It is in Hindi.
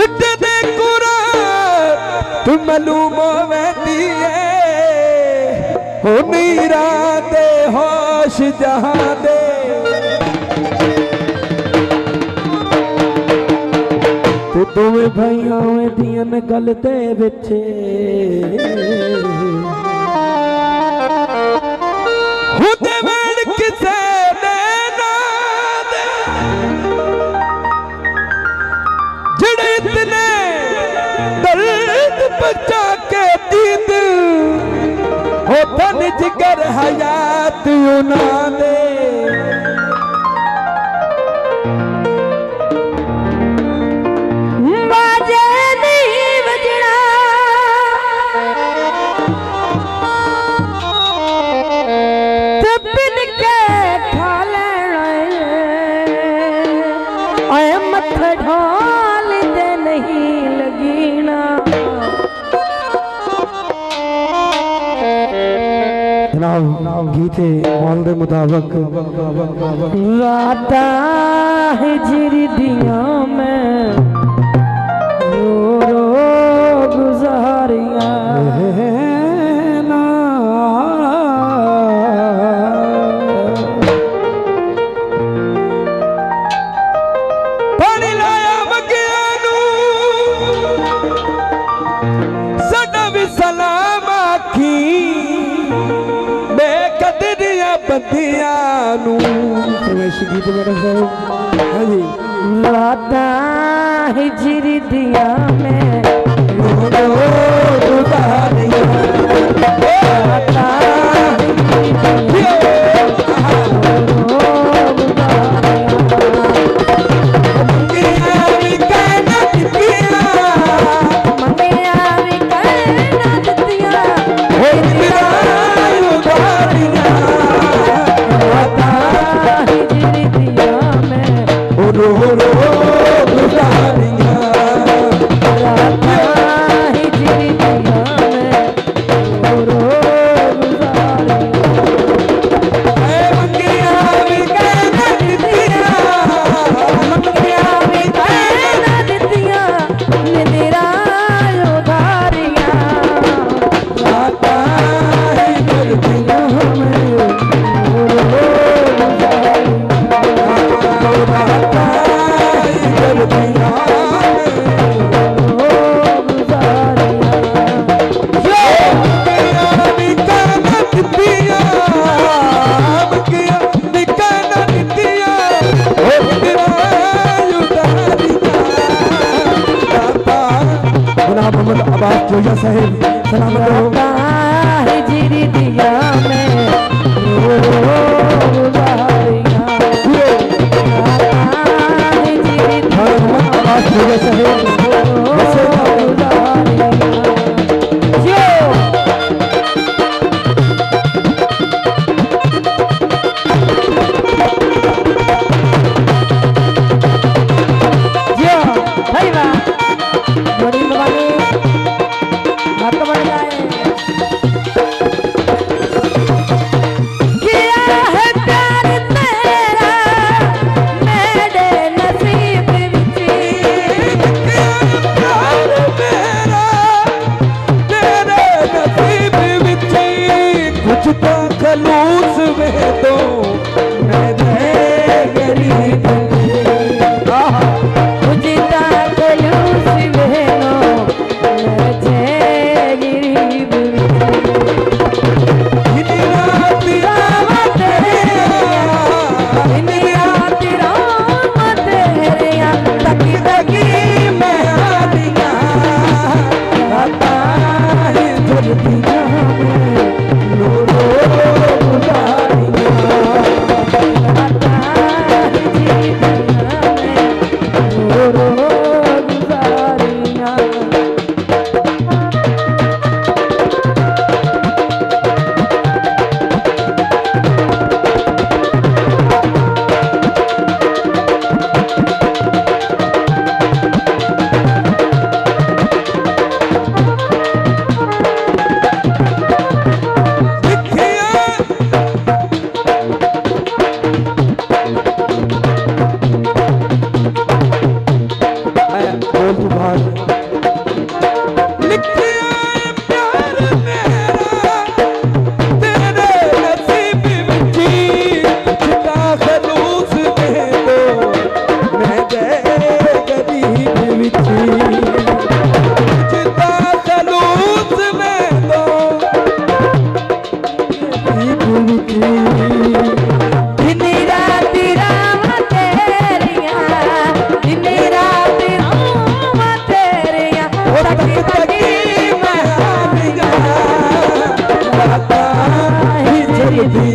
चिट्टे दे कुरान तू मालूम वैदी है हो नीरा दे होश जहां दे ते दोवें भाइयां दियां न गल दे विच खुद वड़ किसे दे ना दे जड़े इतने दर्द बचा के दीद हो धन जिगर हयात उना दे गीते मौल दे मुताबिक राता हिजरी दिया मैं रो रो गुजारियां ना पानी लाया मगिया नू सदा भी सलाम आखी बंदिया गीत मेरा साहब हाँ जी राता हिजरी दिया मैं साहिब सलामत हिजरी दिया मैं बोल बात लिखिया प्यार मेरा तेरे नसीब विची चिता खलूस दे दो मैं दे गरीब विची चिता खलूस में दो गरीब विची दिन रात रावां तेरियां दिन रात रावां तेरियां तक तकी मैं आ गया हिजर दी